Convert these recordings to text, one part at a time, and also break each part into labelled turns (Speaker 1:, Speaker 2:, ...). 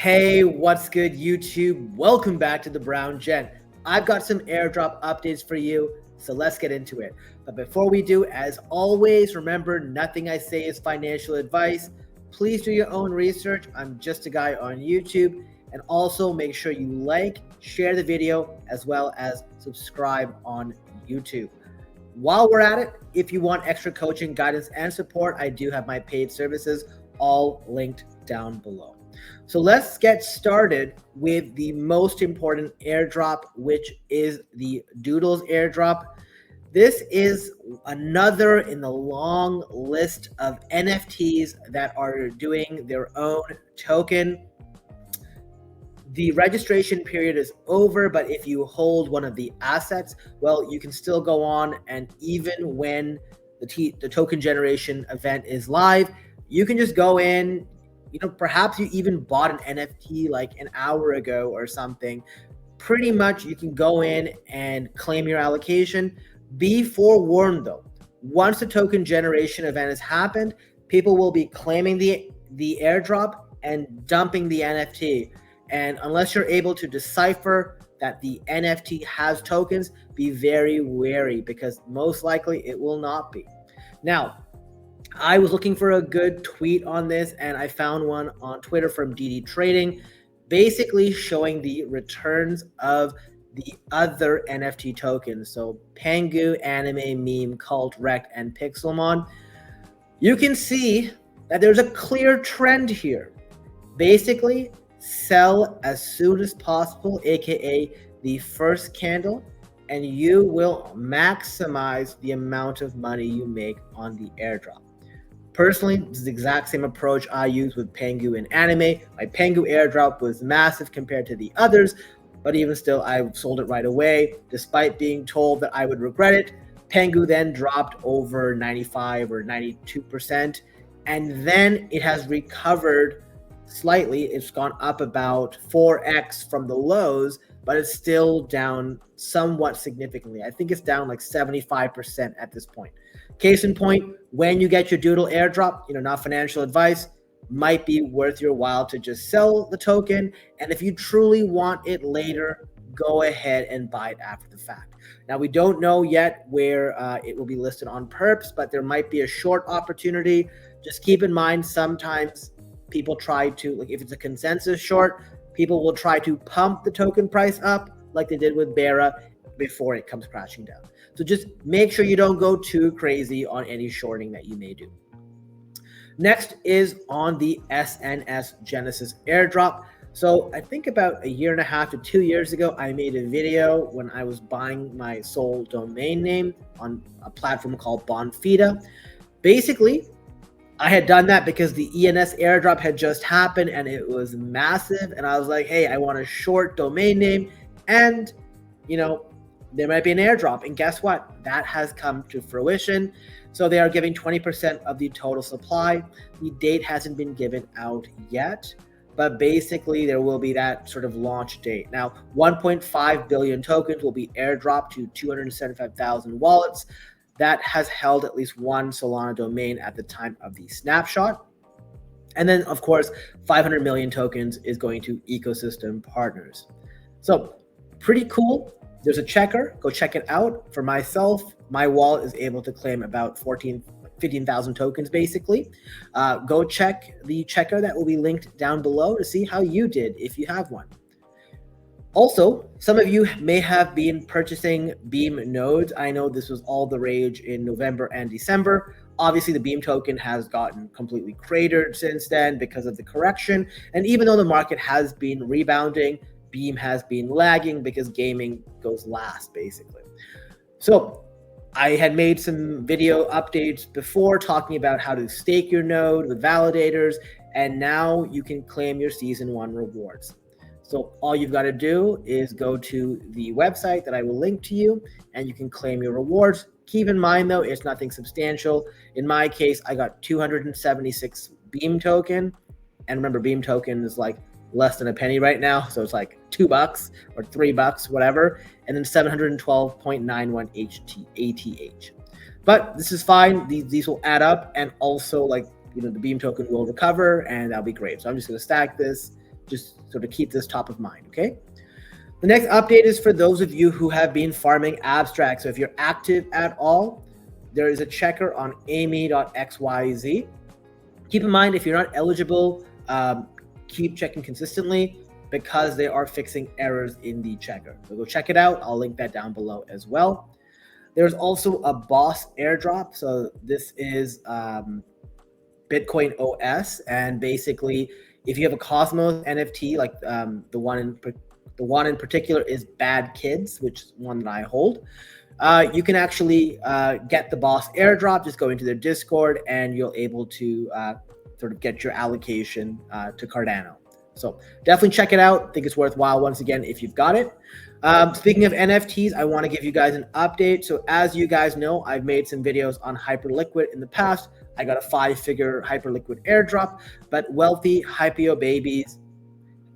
Speaker 1: Hey, what's good, YouTube? Welcome back to the Brown Gent. I've got some airdrop updates for you, so let's get into it. But before we do, as always, remember nothing I say is financial advice. Please do your own research. I'm just a guy on YouTube. And also make sure you like, share the video, as well as subscribe on YouTube. While we're at it, if you want extra coaching, guidance, and support, I do have my paid services all linked down below. So let's get started with the most important airdrop, which is the Doodles Airdrop. This is another in the long list of NFTs that are doing their own token. The registration period is over, but if you hold one of the assets, well, you can still go on, and even when the token generation event is live, you can just go in. Perhaps you even bought an NFT like an hour ago or something. Pretty much you can go in and claim your allocation. Be forewarned though, once the token generation event has happened, people will be claiming the airdrop and dumping the NFT. And unless you're able to decipher that the NFT has tokens, be very wary, because most likely it will not be. Now, I was looking for a good tweet on this, and I found one on Twitter from DD Trading, basically showing the returns of the other NFT tokens. So Pengu, Anime, Meme, Cult, Rect, and Pixelmon. You can see that there's a clear trend here. Basically, sell as soon as possible, aka the first candle, and you will maximize the amount of money you make on the airdrop. Personally, this is the exact same approach I use with Pengu and Anime. My Pengu airdrop was massive compared to the others, but even still, I sold it right away, despite being told that I would regret it. Pengu then dropped over 95 or 92%, and then it has recovered slightly. It's gone up about 4x from the lows, but it's still down somewhat significantly. I think it's down like 75% at this point. Case in point, when you get your Doodle airdrop, not financial advice, might be worth your while to just sell the token. And if you truly want it later, go ahead and buy it after the fact. Now, we don't know yet where it will be listed on perps, but there might be a short opportunity. Just keep in mind, sometimes people try to, like if it's a consensus short, people will try to pump the token price up like they did with Bera before it comes crashing down. So just make sure you don't go too crazy on any shorting that you may do. Next is on the SNS Genesis airdrop. So I think about a year and a half to 2 years ago, I made a video when I was buying my sole domain name on a platform called Bonfida. Basically, I had done that because the ENS airdrop had just happened and it was massive. And I was like, hey, I want a short domain name, and there might be an airdrop. And guess what? That has come to fruition. So they are giving 20% of the total supply. The date hasn't been given out yet, but basically there will be that sort of launch date. Now, 1.5 billion tokens will be airdropped to 275,000 wallets that has held at least one Solana domain at the time of the snapshot. And then, of course, 500 million tokens is going to ecosystem partners. So pretty cool. There's a checker. Go check it out. For myself, my wallet is able to claim about 15,000 tokens, basically. Go check the checker that will be linked down below to see how you did if you have one. Also, some of you may have been purchasing Beam nodes. I know this was all the rage in November and December. Obviously, the Beam token has gotten completely cratered since then because of the correction. And even though the market has been rebounding, Beam has been lagging because gaming goes last, basically. So I had made some video updates before talking about how to stake your node with validators, and now you can claim your season 1 rewards. So all you've got to do is go to the website that I will link to you, and you can claim your rewards. Keep in mind, though, it's nothing substantial. In my case, I got 276 Beam token. And remember, Beam token is like less than a penny right now. So it's like $2 or $3, whatever. And then 712.91 ATH. But this is fine. These will add up. And also, the Beam token will recover, and that'll be great. So I'm just going to stack this just sort of keep this top of mind, okay? The next update is for those of you who have been farming abstracts. So if you're active at all, there is a checker on amy.xyz. Keep in mind, if you're not eligible, keep checking consistently because they are fixing errors in the checker. So go check it out. I'll link that down below as well. There's also a boss airdrop. So this is Bitcoin OS, and basically, if you have a Cosmos NFT, like the one in particular is Bad Kids, which is one that I hold. You can actually get the boss airdrop. Just go into their Discord, and you'll able to sort of get your allocation to Cardano. So definitely check it out. I think it's worthwhile once again if you've got it. Speaking of NFTs, I want to give you guys an update. So as you guys know, I've made some videos on Hyperliquid in the past. I got a 5-figure Hyperliquid airdrop, but Wealthy Hypeo Babies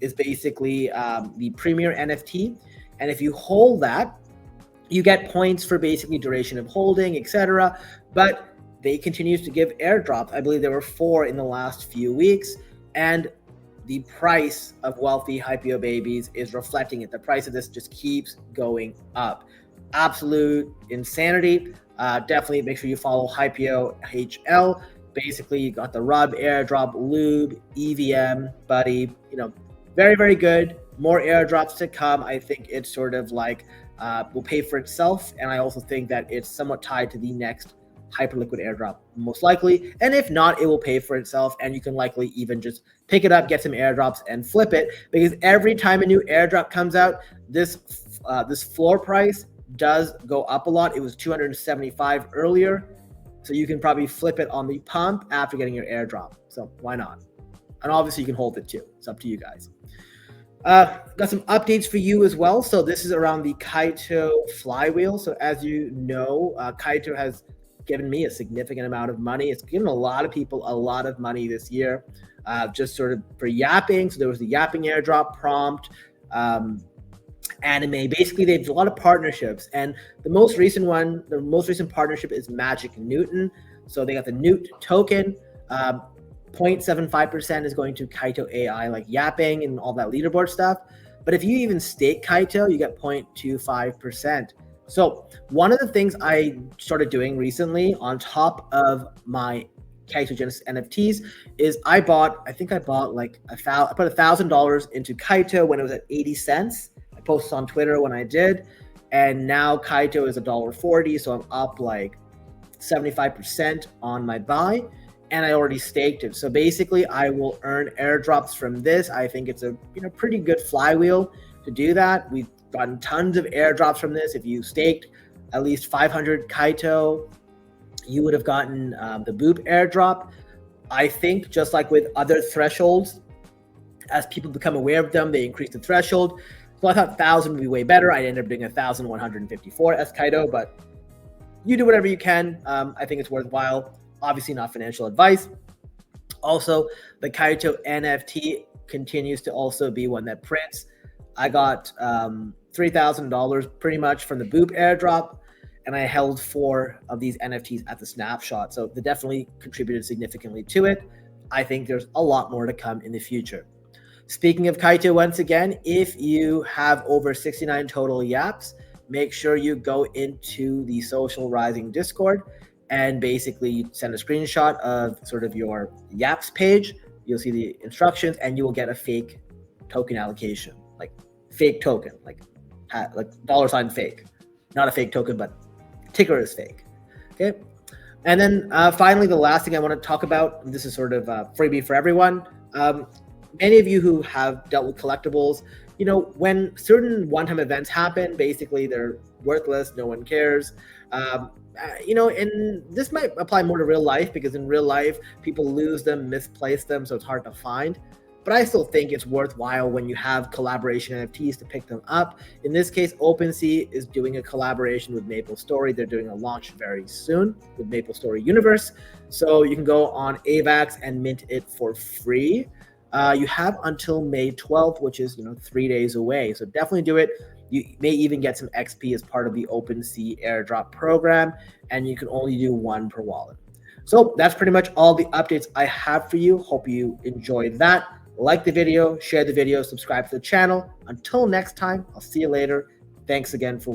Speaker 1: is basically the premier NFT. And if you hold that, you get points for basically duration of holding, etc. But they continue to give airdrops. I believe there were 4 in the last few weeks. And the price of Wealthy Hypeo Babies is reflecting it. The price of this just keeps going up. Absolute insanity. Definitely make sure you follow Hypeo HL. Basically, you got the Rub, Airdrop, Lube, EVM, Buddy. You know, very, very good. More airdrops to come. I think it's sort of like will pay for itself. And I also think that it's somewhat tied to the next Hyperliquid airdrop, most likely. And if not, it will pay for itself, and you can likely even just pick it up, get some airdrops, and flip it, because every time a new airdrop comes out, this floor price does go up a lot. It was 275 earlier, so you can probably flip it on the pump after getting your airdrop. So why not? And obviously you can hold it too. It's up to you guys. Got some updates for you as well. So this is around the Kaito flywheel. So as you know, Kaito has given me a significant amount of money. It's given a lot of people a lot of money this year, just sort of for yapping. So there was the yapping airdrop prompt, anime. Basically, they have a lot of partnerships, and the most recent partnership is Magic Newton. So they got the Newt token. 0.75% is going to Kaito AI, like yapping and all that leaderboard stuff. But if you even stake Kaito, you get 0.25%. So one of the things I started doing recently on top of my Kaito Genesis NFTs is I put $1,000 into Kaito when it was at 80 cents. I posted on Twitter when I did, and now Kaito is $1.40, so I'm up like 75% on my buy, and I already staked it. So basically, I will earn airdrops from this. I think it's a pretty good flywheel to do that. We've gotten tons of airdrops from this. If you staked at least 500 Kaito, you would have gotten the Boop airdrop. I think just like with other thresholds, as people become aware of them, they increase the threshold. So I thought 1,000 would be way better. I ended up doing 1,154 as Kaito, but you do whatever you can. I think it's worthwhile. Obviously not financial advice. Also, the Kaito NFT continues to also be one that prints. I got $3,000 pretty much from the Boop airdrop, and I held 4 of these NFTs at the snapshot. So they definitely contributed significantly to it. I think there's a lot more to come in the future. Speaking of Kaito, once again, if you have over 69 total yaps, make sure you go into the Social Rising Discord and basically send a screenshot of sort of your yaps page. You'll see the instructions, and you will get a fake token allocation, like fake token, like $ fake, not a fake token, but ticker is fake. Okay. And then finally, the last thing I want to talk about, this is sort of a freebie for everyone. Many of you who have dealt with collectibles, when certain one-time events happen, basically they're worthless, no one cares. And this might apply more to real life, because in real life, people lose them, misplace them, so it's hard to find. But I still think it's worthwhile when you have collaboration NFTs to pick them up. In this case, OpenSea is doing a collaboration with MapleStory. They're doing a launch very soon with MapleStory Universe. So you can go on AVAX and mint it for free. You have until May 12th, which is 3 days away. So definitely do it. You may even get some XP as part of the OpenSea airdrop program, and you can only do 1 per wallet. So that's pretty much all the updates I have for you. Hope you enjoyed that. Like the video, share the video, subscribe to the channel. Until next time, I'll see you later. Thanks again for watching.